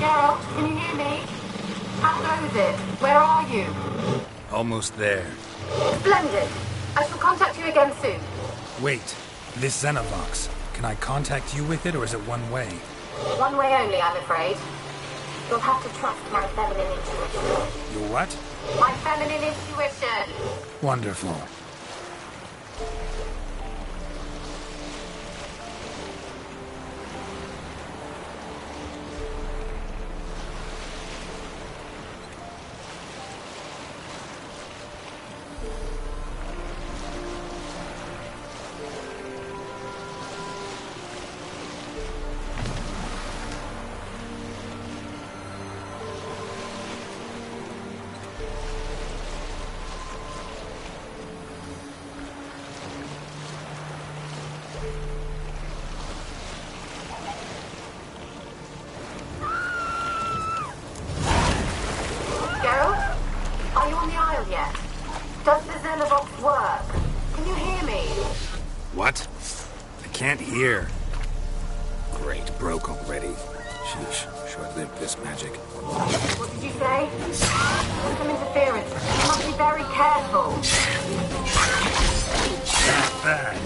Gerald, can you hear me? How goes it? Where are you? Almost there. Splendid. I shall contact you again soon. Wait, this Xenovox. Can I contact you with it, or is it one way? One way only, I'm afraid. You'll have to trust my feminine intuition. Your what? My feminine intuition. Wonderful. Does the Xenovox work? Can you hear me? What? I can't hear. Great, broke already. Sheesh, short-lived this magic. What did you say? There's some interference. You must be very careful. Not bad.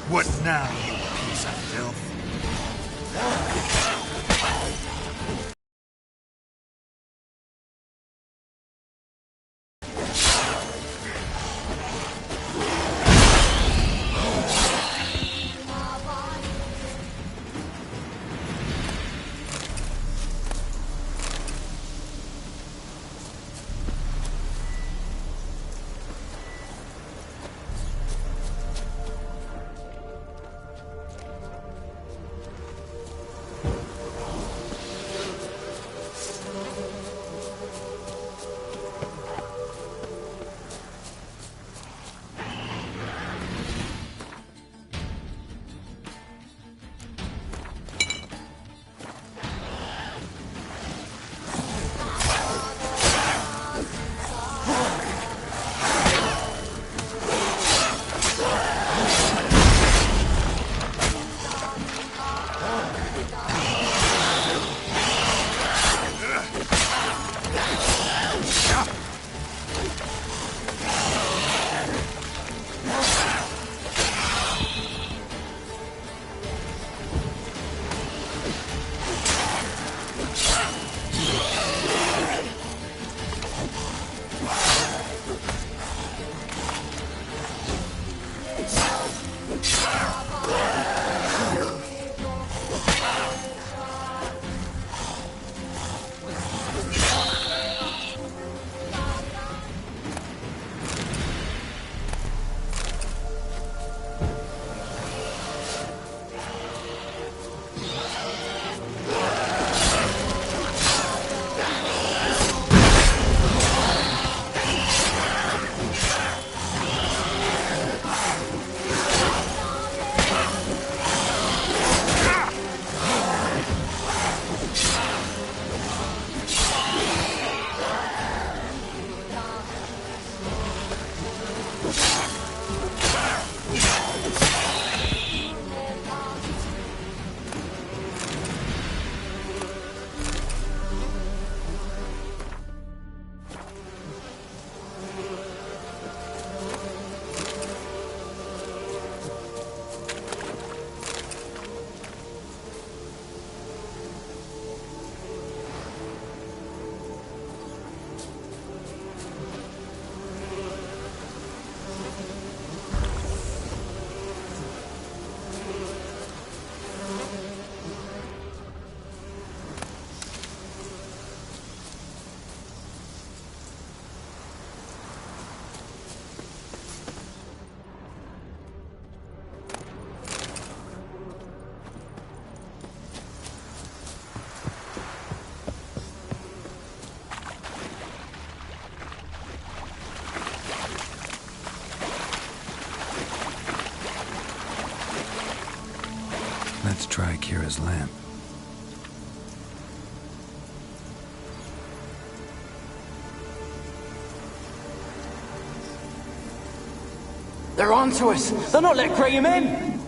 What now, you piece of filth? Let's try Kira's lamp. They're onto us! They're not letting Graham in!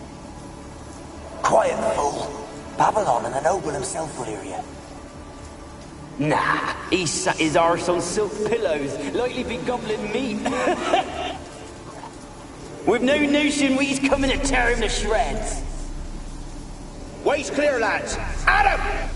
Quiet, fool. Babylon and the noble himself will hear you. Nah, he sat his arse on silk pillows, likely be gobbling meat. With no notion we's coming to tear him to shreds. Way's clear, lads. At him!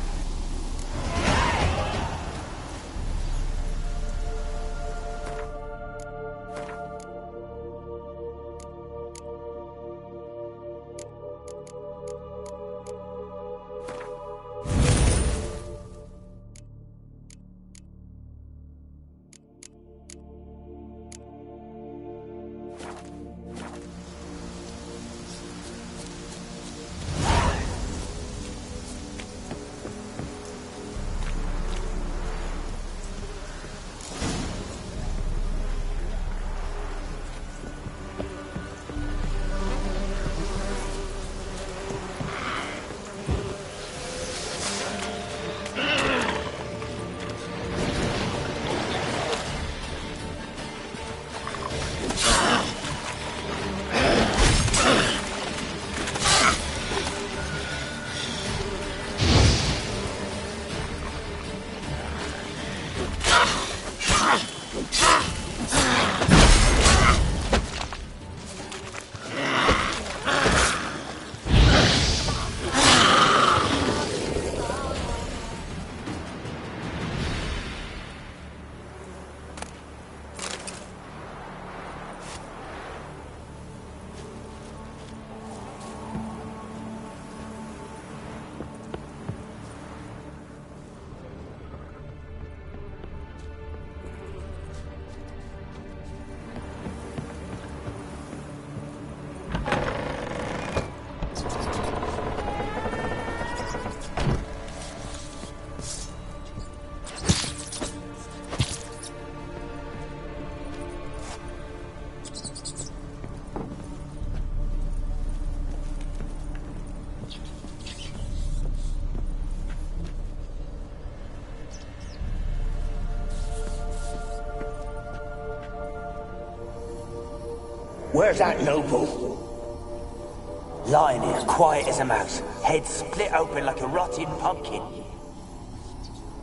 Where's that noble? Lying here, quiet as a mouse, head split open like a rotting pumpkin.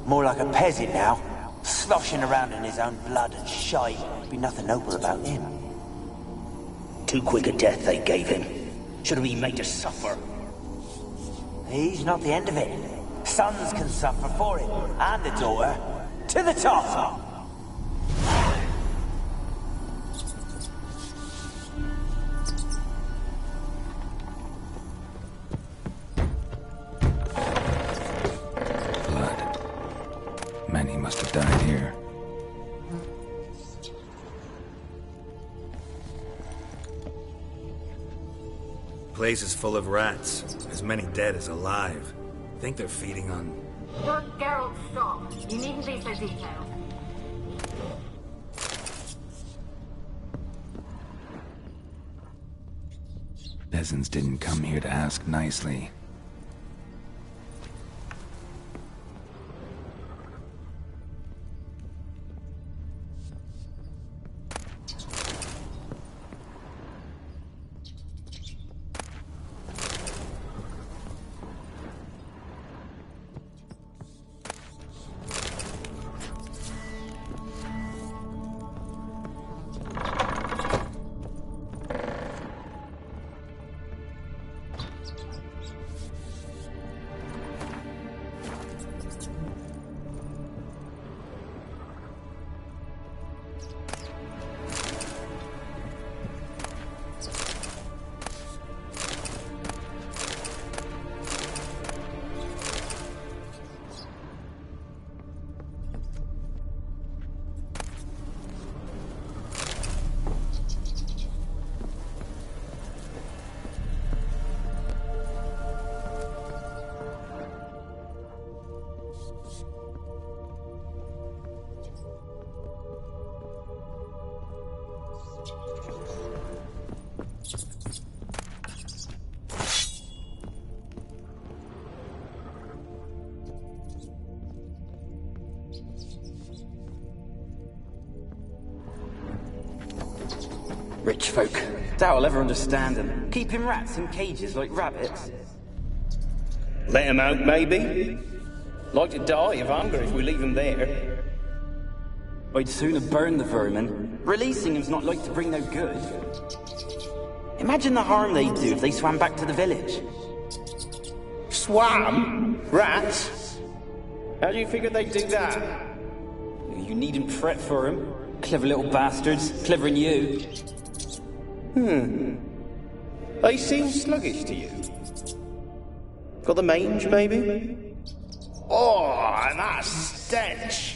More like a peasant now, sloshing around in his own blood and shite. Be nothing noble about him. Too quick a death they gave him. Should have been made to suffer. He's not the end of it. Sons can suffer for it, and the daughter. To the top! Blood. Many must have died here. Place is full of rats. As many dead as alive. Think they're feeding on... Look, Geralt, stop. You needn't be so detailed. Peasants didn't come here to ask nicely. Rich folk. Doubt I'll ever understand them. Keeping rats in cages like rabbits. Let him out, maybe? Like to die of hunger if we leave him there. I'd sooner burn the vermin. Releasing him's not like to bring no good. Imagine the harm they'd do if they swam back to the village. Swam? Rats? How do you figure they'd do that? You needn't fret for 'em. Clever little bastards. Clever than you. They seem sluggish to you. Got the mange, maybe? Oh, and that stench!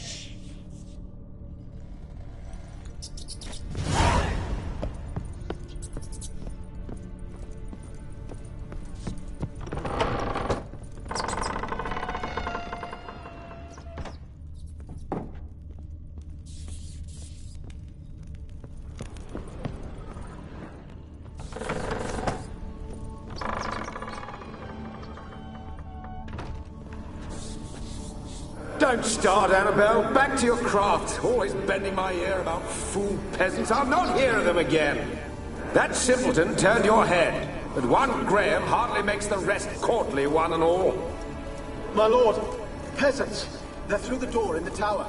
Don't start, Annabelle. Back to your craft. Always bending my ear about fool peasants. I'll not hear of them again. That simpleton turned your head, but one Graham hardly makes the rest courtly, one and all. My lord, peasants. They're through the door in the tower.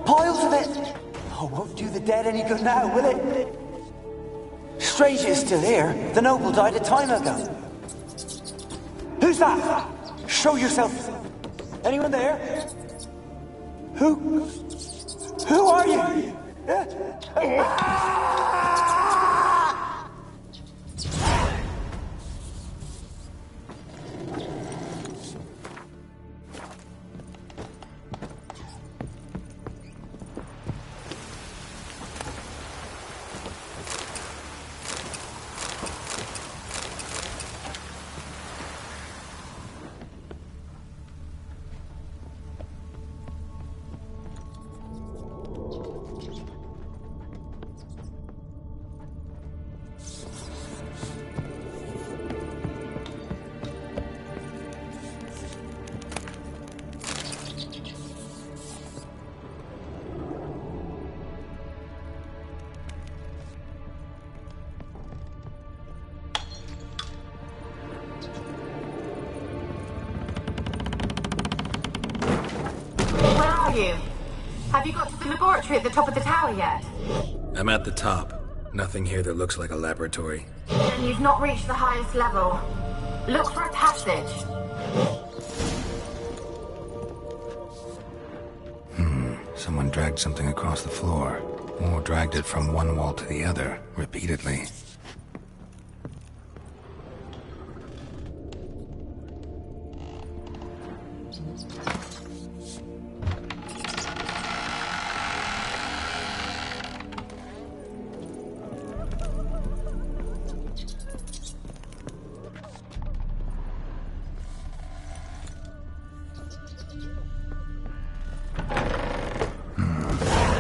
Piles of it! Oh, won't do the dead any good now, will it? Strange it's still here. The noble died a time ago. Who's that? Show yourself. Anyone there? Who are you? Have you got to the laboratory at the top of the tower yet? I'm at the top. Nothing here that looks like a laboratory. Then you've not reached the highest level. Look for a passage. Someone dragged something across the floor. Or dragged it from one wall to the other, repeatedly.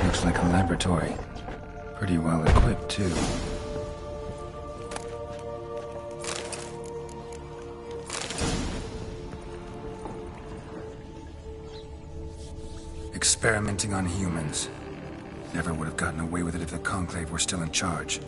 Looks like a laboratory. Pretty well equipped, too. Experimenting on humans. Never would have gotten away with it if the Conclave were still in charge.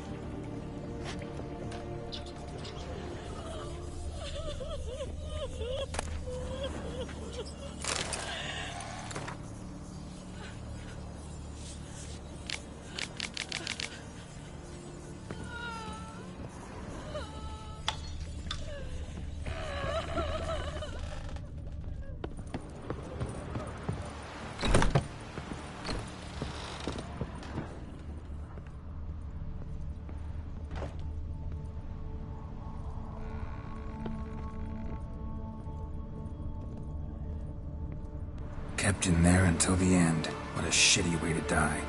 Kept in there until the end. What a shitty way to die.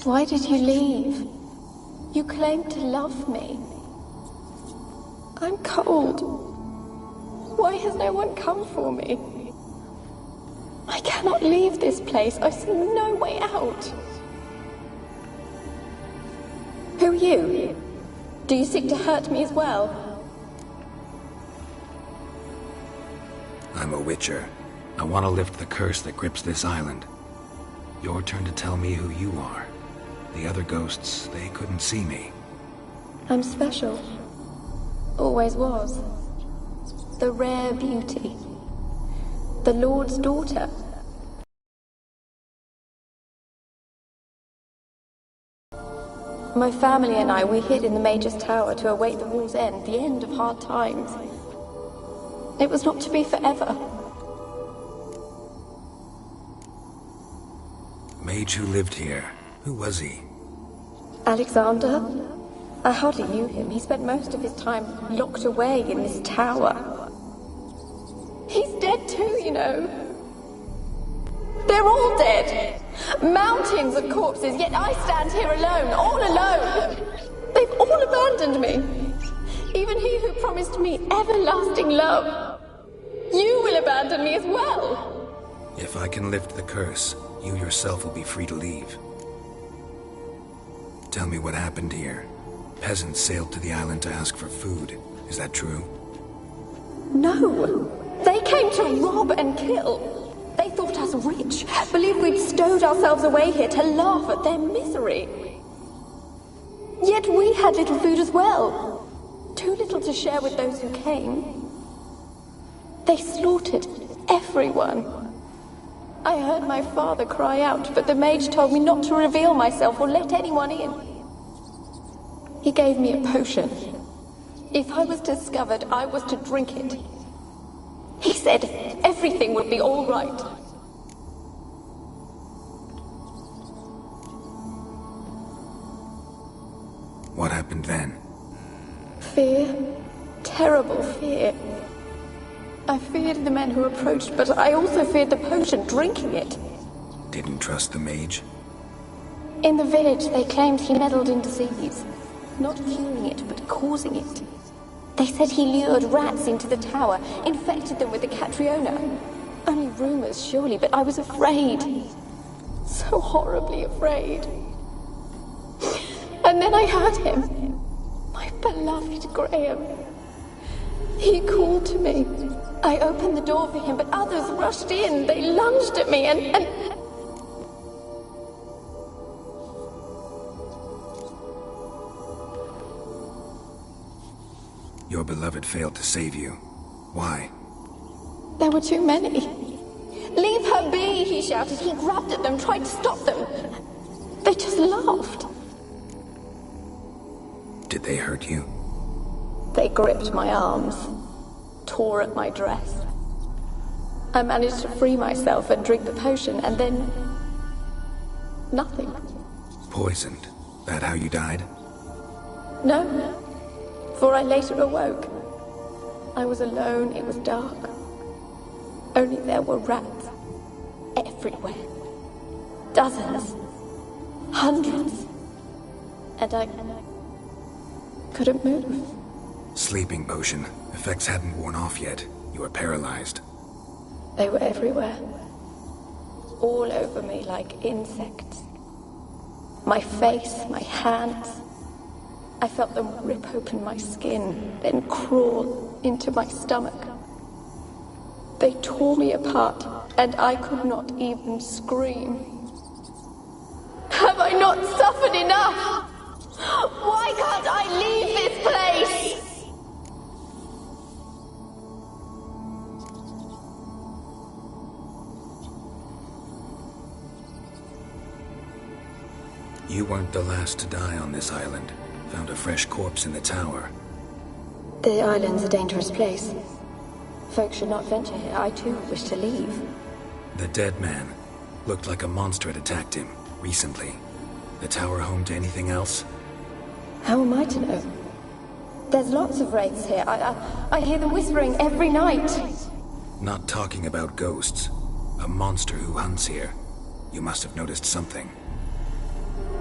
Why did you leave? You claimed to love me. I'm cold. Why has no one come for me? I cannot leave this place. I see no way out. Who are you? Do you seek to hurt me as well? I'm a Witcher. I want to lift the curse that grips this island. Your turn to tell me who you are. The other ghosts, they couldn't see me. I'm special. Always was. The rare beauty. The Lord's daughter. My family and I, we hid in the Major's Tower to await the war's end, the end of hard times. It was not to be forever. Mage who lived here. Who was he? Alexander? I hardly knew him. He spent most of his time locked away in this tower. He's dead too, you know. They're all dead. Mountains of corpses, yet I stand here alone, all alone. They've all abandoned me. Even he who promised me everlasting love. You will abandon me as well. If I can lift the curse, you yourself will be free to leave. Tell me what happened here. Peasants sailed to the island to ask for food. Is that true? No. They came to rob and kill. They thought us rich, believed we'd stowed ourselves away here to laugh at their misery. Yet we had little food as well. Too little to share with those who came. They slaughtered everyone. I heard my father cry out, but the mage told me not to reveal myself or let anyone in. He gave me a potion. If I was discovered, I was to drink it. He said everything would be all right. What happened then? Fear. Terrible fear. I feared the men who approached, but I also feared the potion, drinking it. Didn't trust the mage? In the village, they claimed he meddled in disease. Not curing it, but causing it. They said he lured rats into the tower, infected them with the Catriona. Only rumors, surely, but I was afraid. So horribly afraid. And then I heard him. My beloved Graham. He called to me. I opened the door for him, but others rushed in. They lunged at me and... Your beloved failed to save you. Why? There were too many. Leave her be, he shouted. He grabbed at them, tried to stop them. They just laughed. Did they hurt you? They gripped my arms, tore at my dress. I managed to free myself and drink the potion, and then... nothing. Poisoned? That how you died? No, for I later awoke. I was alone, it was dark. Only there were rats. Everywhere. Dozens. Hundreds. And I couldn't move. Sleeping potion. Effects hadn't worn off yet. You were paralyzed. They were everywhere. All over me like insects. My face, my hands. I felt them rip open my skin, then crawl into my stomach. They tore me apart, and I could not even scream. Have I not suffered enough? Why can't I leave this place? You weren't the last to die on this island. Found a fresh corpse in the tower. The island's a dangerous place. Folk should not venture here. I too wish to leave. The dead man. Looked like a monster had attacked him, recently. The tower home to anything else? How am I to know? There's lots of wraiths here. I hear them whispering every night. Not talking about ghosts. A monster who hunts here. You must have noticed something.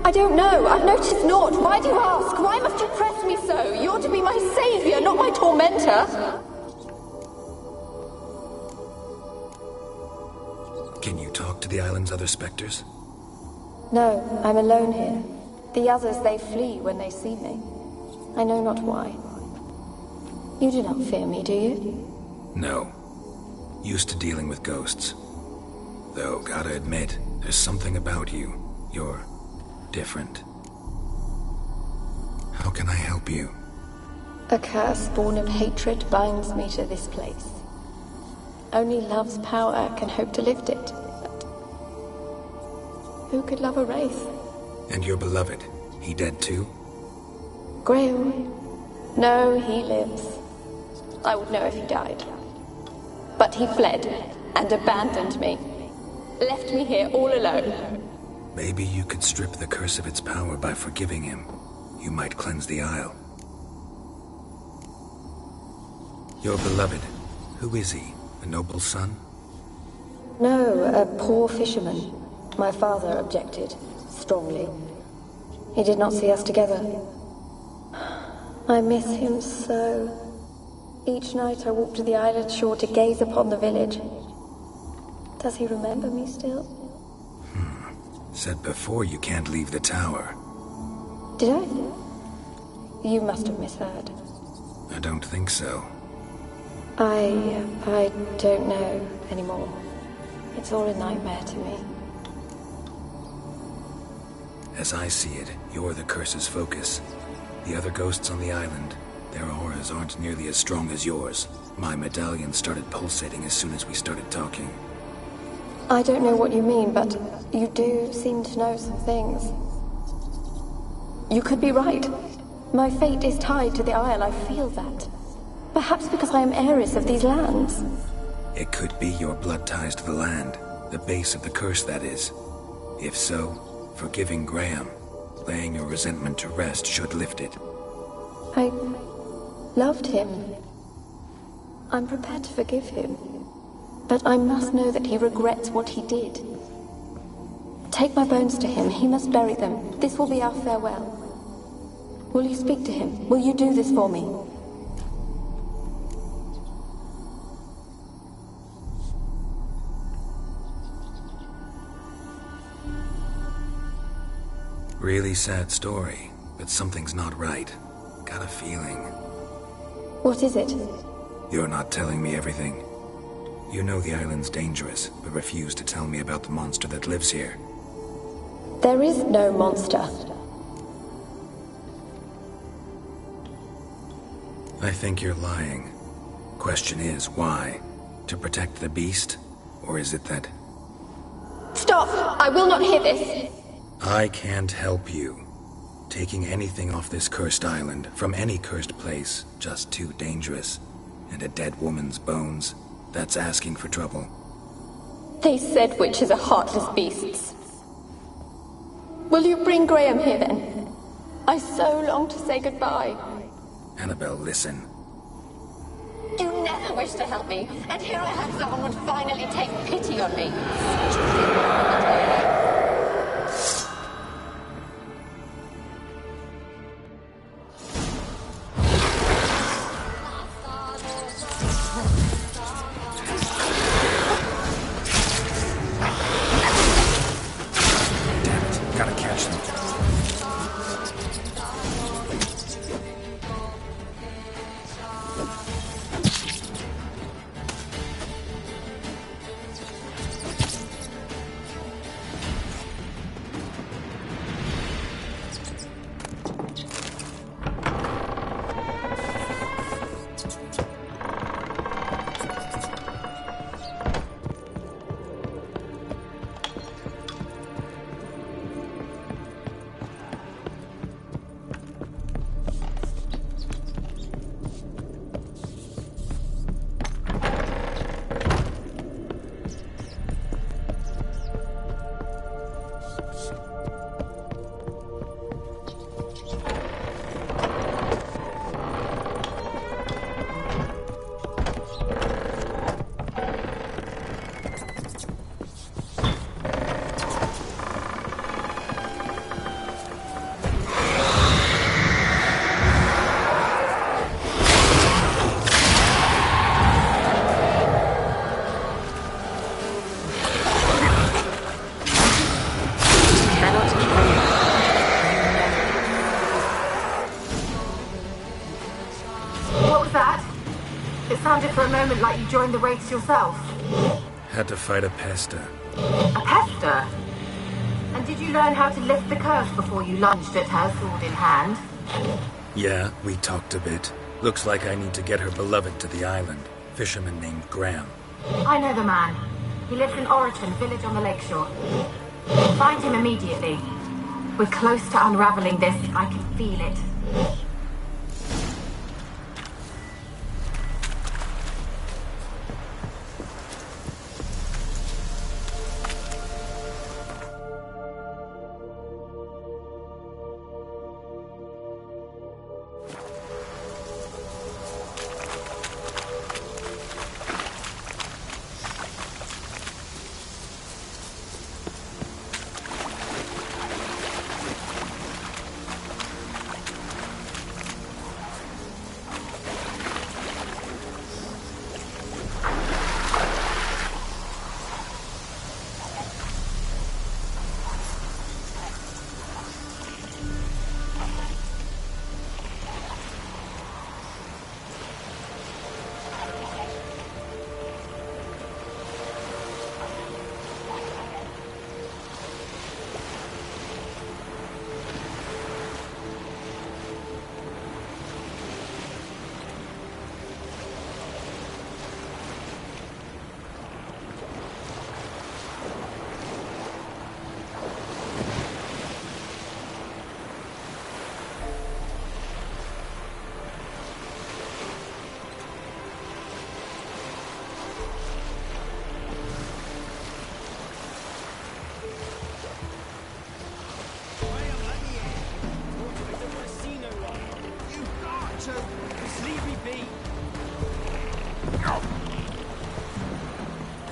I don't know. I've noticed naught. Why do you ask? Why must you press me so? You're to be my savior, not my tormentor. Can you talk to the island's other specters? No, I'm alone here. The others, they flee when they see me. I know not why. You do not fear me, do you? No. Used to dealing with ghosts. Though, gotta admit, there's something about you. You're different. How can I help you? A curse born of hatred binds me to this place. Only love's power can hope to lift it. But who could love a wraith? And your beloved, he dead too? Graham? No, he lives. I would know if he died. But he fled and abandoned me. Left me here all alone. Maybe you could strip the curse of its power by forgiving him. You might cleanse the Isle. Your beloved, who is he? A noble son? No, a poor fisherman. My father objected, strongly. He did not see us together. I miss him so. Each night I walk to the island shore to gaze upon the village. Does he remember me still? Said before you can't leave the tower. Did I? You must have misheard. I don't think so. I don't know anymore. It's all a nightmare to me. As I see it, you're the curse's focus. The other ghosts on the island, their auras aren't nearly as strong as yours. My medallion started pulsating as soon as we started talking. I don't know what you mean, but you do seem to know some things. You could be right. My fate is tied to the Isle, I feel that. Perhaps because I am heiress of these lands. It could be your blood ties to the land, the base of the curse, that is. If so, forgiving Graham, laying your resentment to rest should lift it. I loved him. I'm prepared to forgive him. But I must know that he regrets what he did. Take my bones to him. He must bury them. This will be our farewell. Will you speak to him? Will you do this for me? Really sad story, but something's not right. Got a feeling. What is it? You're not telling me everything. You know the island's dangerous, but refuse to tell me about the monster that lives here. There is no monster. I think you're lying. Question is, why? To protect the beast? Or is it that... Stop! I will not hear this! I can't help you. Taking anything off this cursed island, from any cursed place, just too dangerous. And a dead woman's bones, that's asking for trouble. They said witches are heartless beasts. Will you bring Graham here then? I so long to say goodbye. Annabelle, listen. You never wished to help me, and here I had someone would finally take pity on me. For a moment like you joined the raids yourself. Had to fight a pester. A pester? And did you learn how to lift the curse before you lunged at her, sword in hand? Yeah, we talked a bit. Looks like I need to get her beloved to the island. Fisherman named Graham. I know the man. He lives in Oriton, village on the lakeshore. Find him immediately. We're close to unraveling this. I can feel it.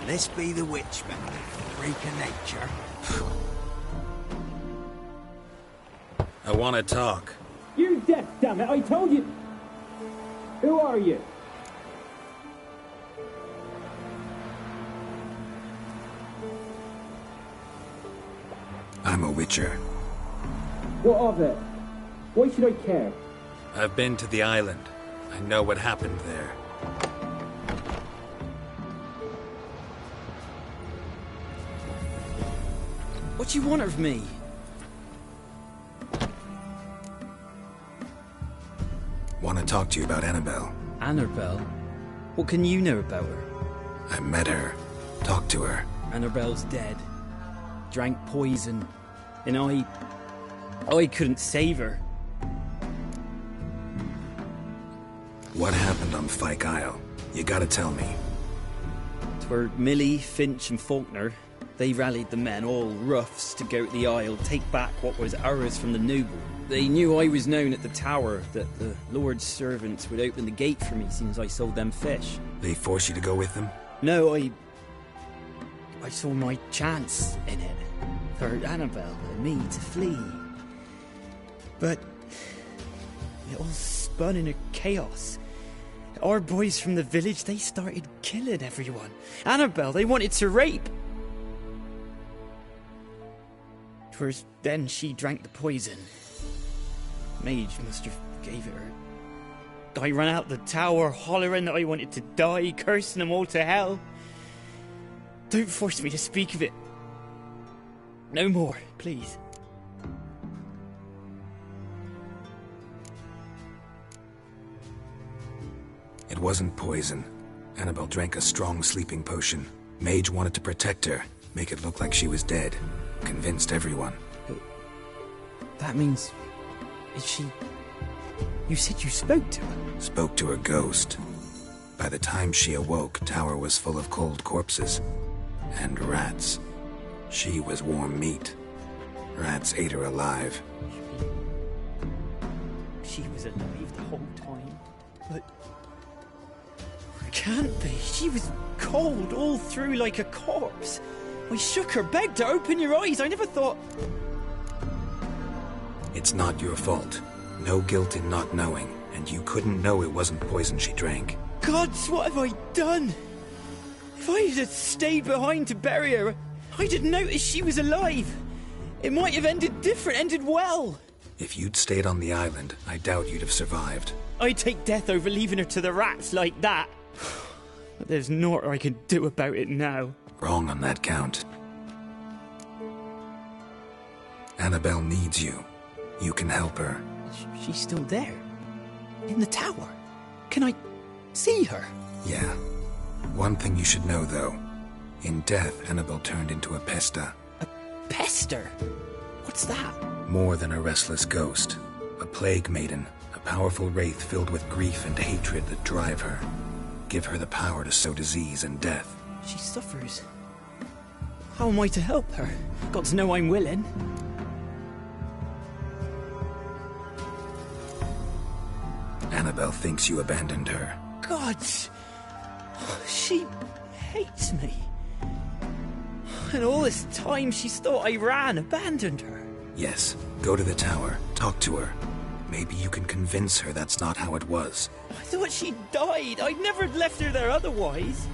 This be the witchman, freak of nature. I want to talk. You're deaf, damn it! I told you. Who are you? I'm a witcher. What of it? Why should I care? I've been to the island. I know what happened there. What do you want of me? Want to talk to you about Annabelle. Annabelle? What can you know about her? I met her. Talked to her. Annabelle's dead. Drank poison. And I couldn't save her. What happened on Fyke Isle? You gotta tell me. 'Twere Millie, Finch and Faulkner. They rallied the men, all roughs, to go to the Isle, take back what was ours from the noble. They knew I was known at the tower, that the Lord's servants would open the gate for me soon as I sold them fish. They force you to go with them? No, I saw my chance in it. For Annabelle and me to flee. But it all spun in a chaos. Our boys from the village, they started killing everyone. Annabelle, they wanted to rape. 'Twas then she drank the poison. Mage must have gave it her. I ran out the tower hollering that I wanted to die, cursing them all to hell. Don't force me to speak of it. No more, please. It wasn't poison. Annabelle drank a strong sleeping potion. Mage wanted to protect her, make it look like she was dead. Convinced everyone. That means... Is she... You said you spoke to her? Spoke to her ghost. By the time she awoke, Tower was full of cold corpses. And rats. She was warm meat. Rats ate her alive. She was alive the whole time. But... Can't be. She was cold all through like a corpse. I shook her, begged her, open your eyes. I never thought... It's not your fault. No guilt in not knowing, and you couldn't know it wasn't poison she drank. Gods, what have I done? If I had stayed behind to bury her, I'd have noticed she was alive. It might have ended different, ended well. If you'd stayed on the island, I doubt you'd have survived. I'd take death over leaving her to the rats like that. But there's naught I can do about it now. Wrong on that count. Annabelle needs you. You can help her. She's still there. In the tower. Can I see her? Yeah. One thing you should know, though. In death, Annabelle turned into a pesta. A pester? What's that? More than a restless ghost. A plague maiden. A powerful wraith filled with grief and hatred that drive her. Give her the power to sow disease and death. She suffers. How am I to help her? Got to know I'm willing. Annabelle thinks you abandoned her. Gods! She hates me. And all this time she's thought I abandoned her. Yes, go to the tower, talk to her. Maybe you can convince her that's not how it was. I thought she died. I'd never have left her there otherwise.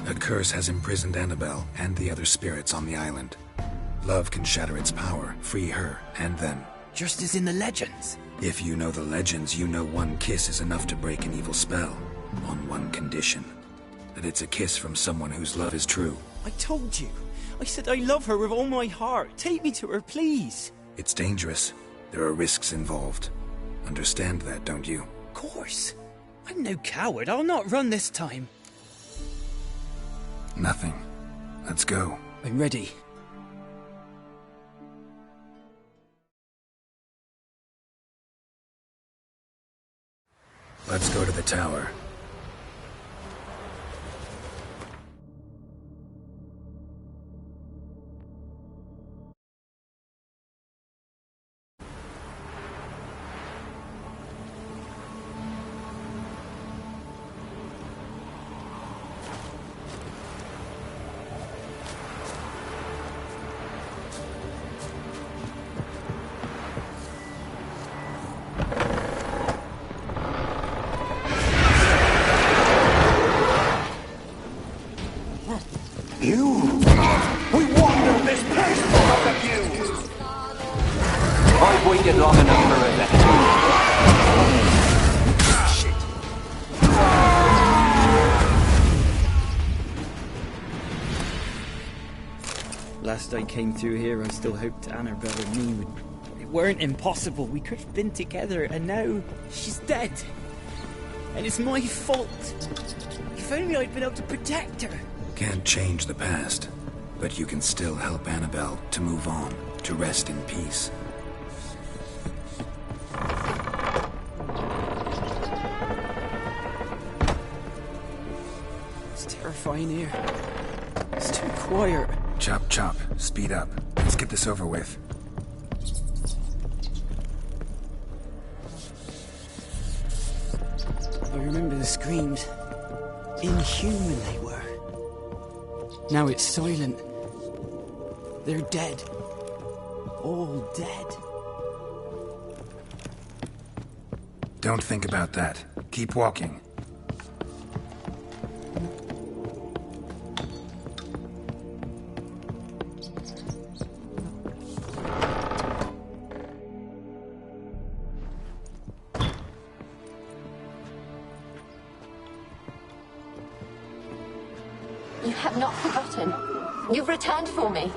A curse has imprisoned Annabelle and the other spirits on the island. Love can shatter its power, free her and them. Just as in the legends. If you know the legends, you know one kiss is enough to break an evil spell. On one condition. That it's a kiss from someone whose love is true. I told you. I said I love her with all my heart. Take me to her, please. It's dangerous. There are risks involved. Understand that, don't you? Of course. I'm no coward. I'll not run this time. Nothing. Let's go. I'm ready. Let's go to the tower. lasted long enough for revenge. Shit. Last I came through here, I still hoped Annabelle and me would... It weren't impossible. We could have been together, and now she's dead. And it's my fault. If only I'd been able to protect her. Can't change the past, but you can still help Annabelle to move on, to rest in peace. It's terrifying here. It's too quiet. Chop, chop. Speed up. Let's get this over with. I remember the screams. Inhuman they were. Now it's silent. They're dead. All dead. Don't think about that. Keep walking. You have not forgotten. You've returned for me.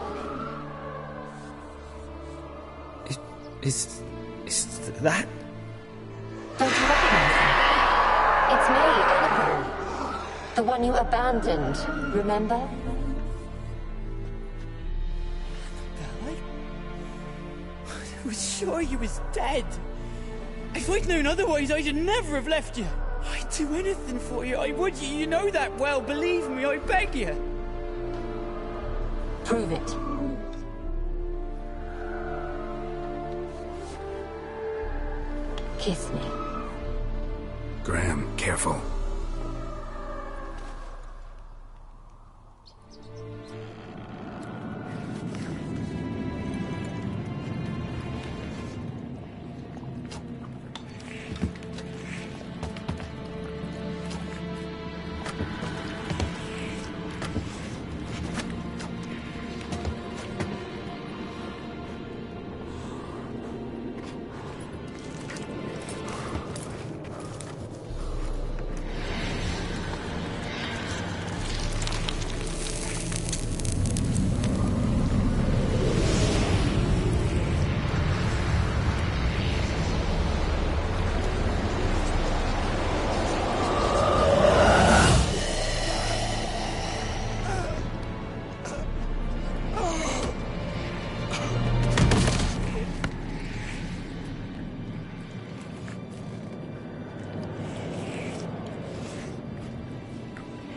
Is that? Don't you recognize me? It's me, Annabelle. The one you abandoned, remember? I was sure you was dead. If I'd known otherwise, I'd never have left you. I'd do anything for you. I would. You know that well. Believe me, I beg you. Prove it. Kiss me. Graham, careful.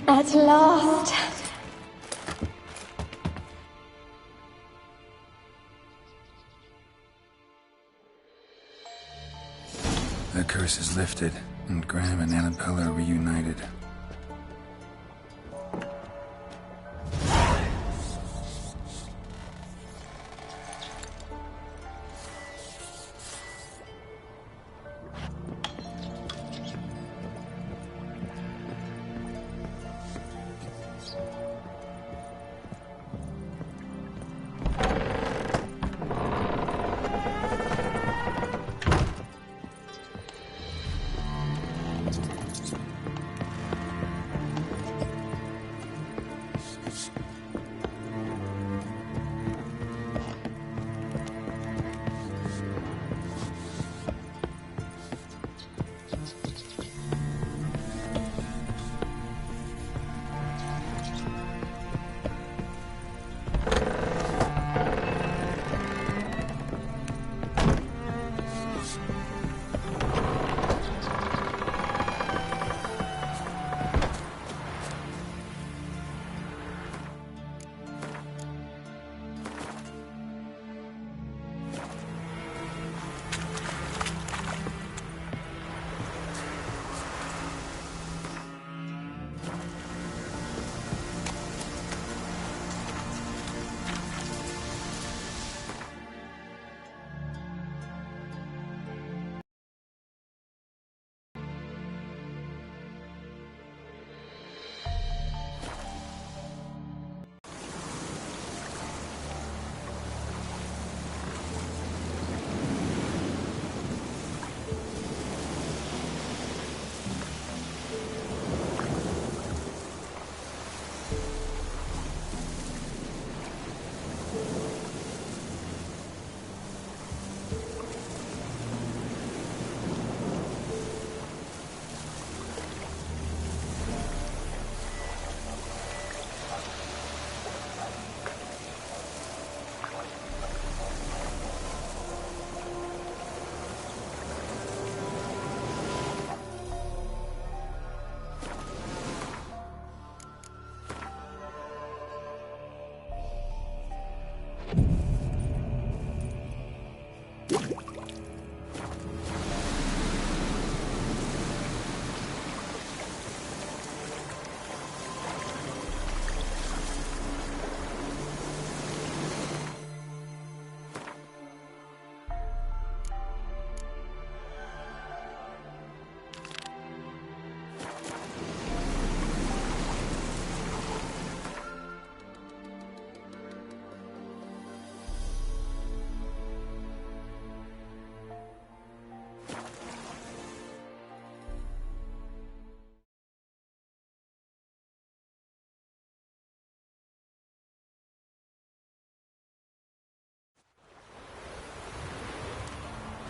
At last. The curse is lifted, and Graham and Annabelle are reunited.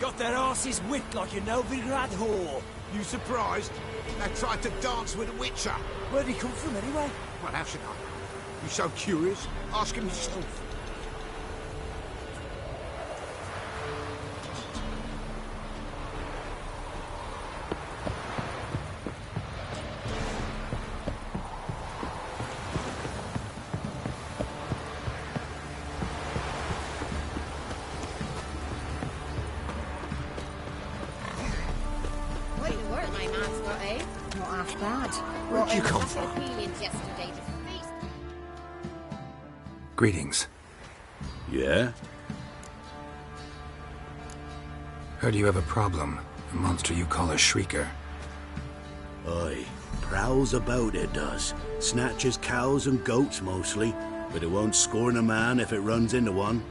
Got their asses whipped like a Novigrad whore. You surprised? They tried to dance with a witcher. Where'd he come from anyway? Well, how should I? You so curious? Ask him yourself. Where'd you come from? Greetings. Yeah? Heard you have a problem. A monster you call a shrieker. Aye. Prowls about, it does. Snatches cows and goats mostly, but it won't scorn a man if it runs into one.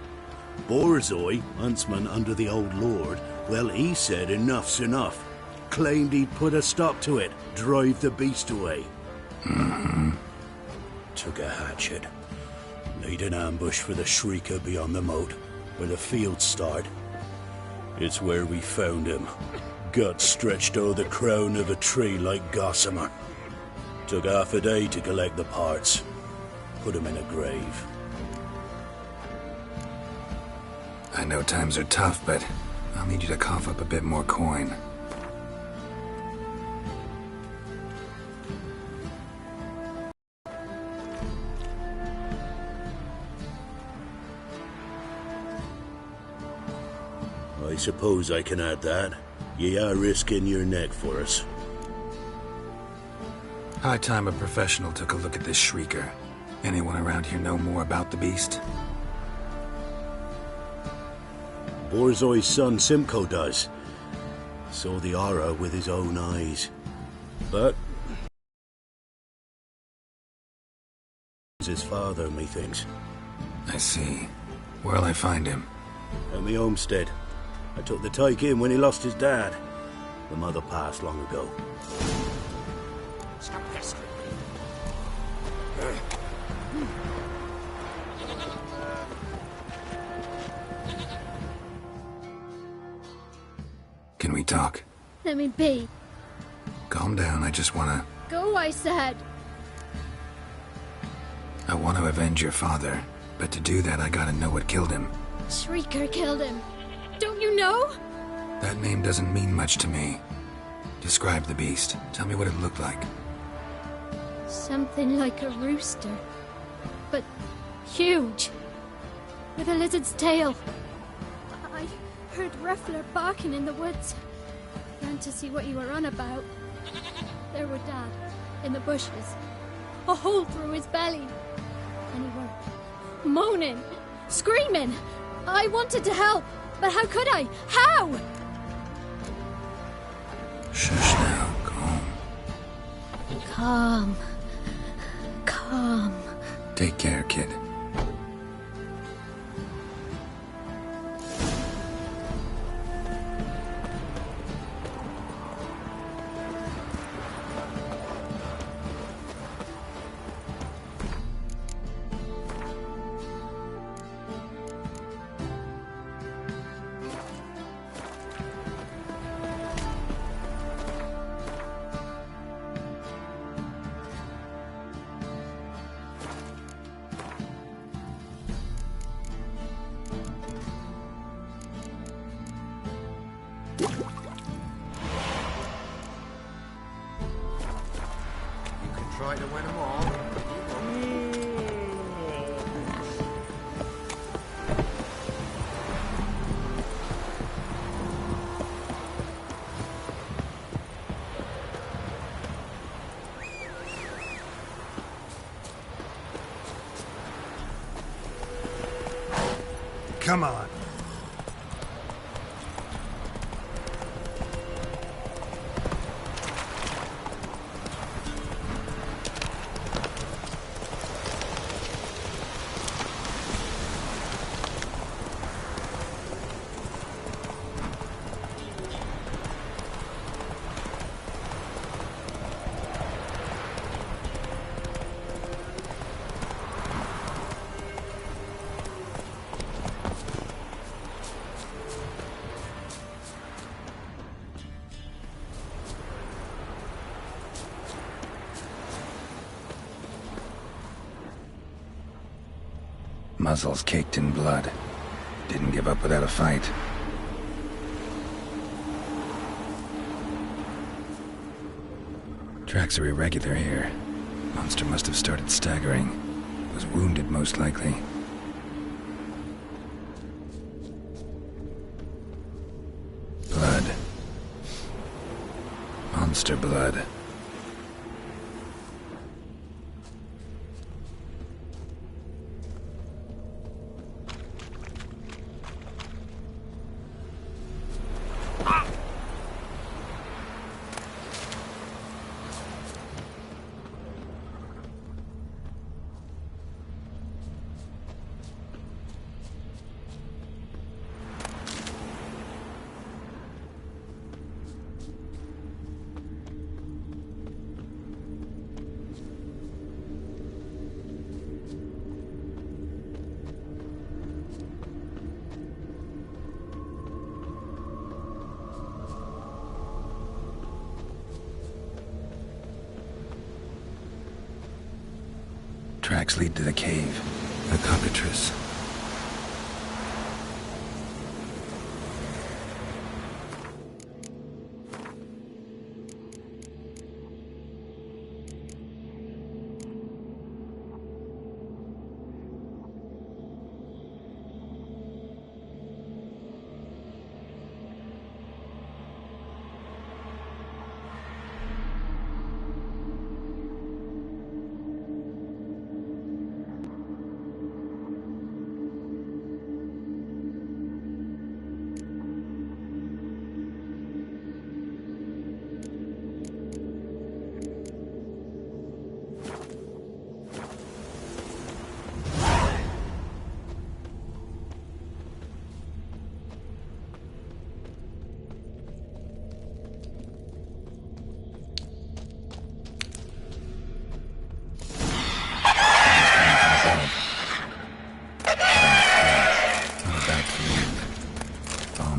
Borzoi, huntsman under the old lord, well, he said enough's enough. Claimed he'd put a stop to it, drive the beast away. Took a hatchet. Laid an ambush for the shrieker beyond the moat, where the fields start. It's where we found him. Guts stretched o'er the crown of a tree like gossamer. Took half a day to collect the parts. Put him in a grave. I know times are tough, but I'll need you to cough up a bit more coin. I suppose I can add that. Ye are risking your neck for us. High time a professional took a look at this shrieker. Anyone around here know more about the beast? Borzoi's son Simcoe does. Saw the aura with his own eyes. But his father, methinks. I see. Where'll I find him? At me homestead. I took the tyke in when he lost his dad. The mother passed long ago. Stop pestering me. Can we talk? Let me be. Calm down, I just wanna... Go, I said. I want to avenge your father, but to do that I gotta know what killed him. Shrieker killed him. Don't you know? That name doesn't mean much to me. Describe the beast. Tell me what it looked like. Something like a rooster. But huge. With a lizard's tail. I heard Ruffler barking in the woods. Ran to see what you were on about. There were Dad, in the bushes. A hole through his belly. And he were moaning, screaming. I wanted to help, but how could I? How? Shush now, calm. Calm. Calm. Take care, kid. Try to win them all. Come on. muzzles caked in blood. Didn't give up without a fight. Tracks are irregular here. Monster must have started staggering. Was wounded, most likely. Blood. Monster blood. Tracks lead to the cave. The cockatrice.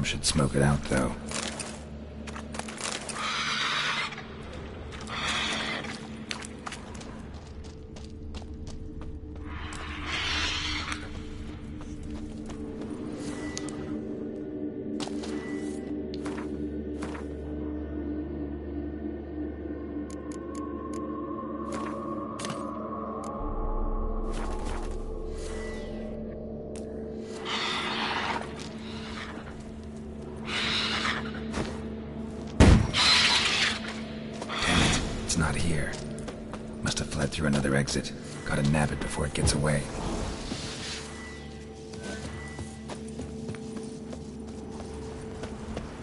Should smoke it out, though. It's not here. Must have fled through another exit. Gotta nab it before it gets away.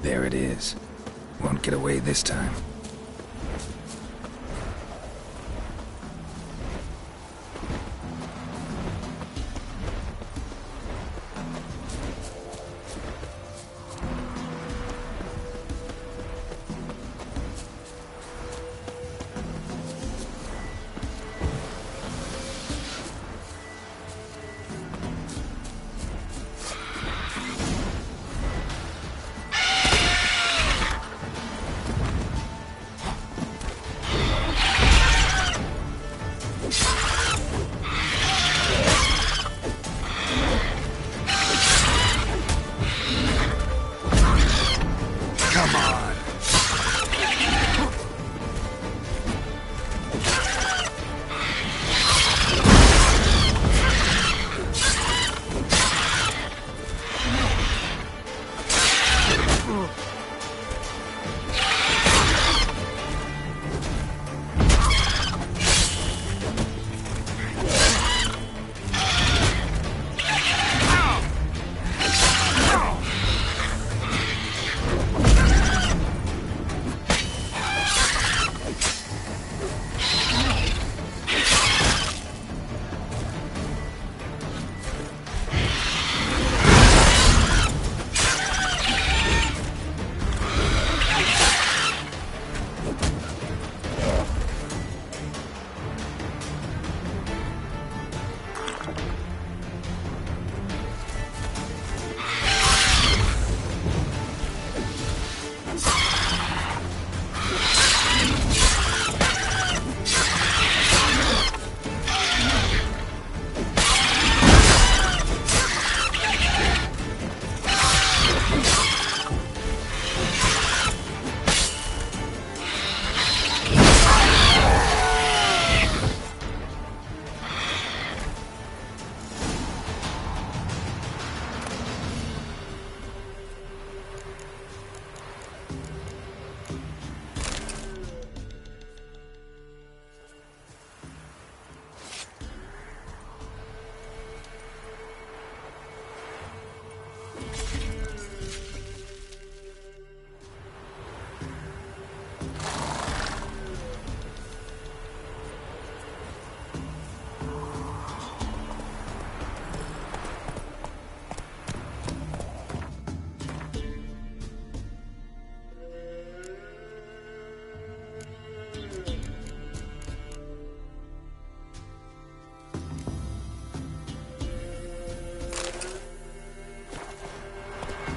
There it is. Won't get away this time.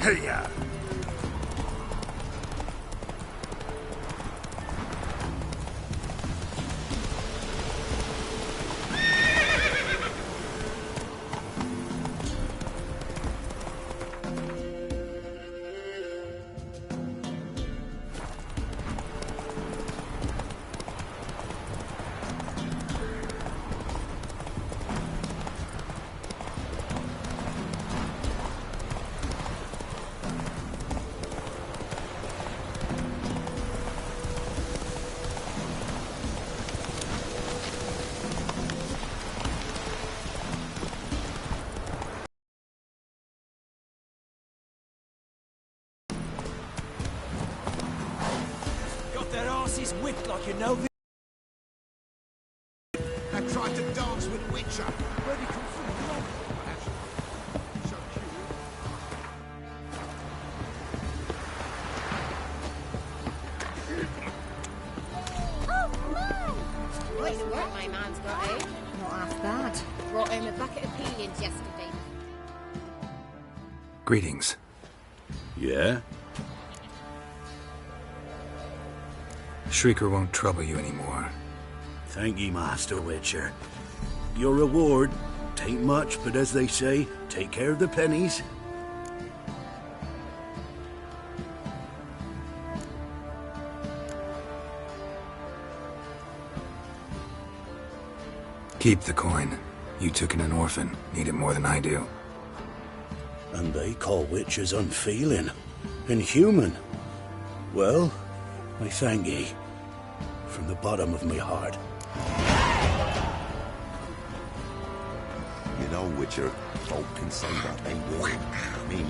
Hey-ya! Their asses whipped like you know. I tried to dance with Witcher. Where'd he come from? So cute. Nice work my man's got, eh? Not half bad. Brought home a bucket of peelings yesterday. Greetings. Yeah? Shrieker won't trouble you anymore. Thank ye, Master Witcher. Your reward, tain't much, but as they say, take care of the pennies. Keep the coin. You took in an orphan. Need it more than I do. And they call witches unfeeling, inhuman. Well, I thank ye. From the bottom of my heart. You know, Witcher, folk can say what they will. Me,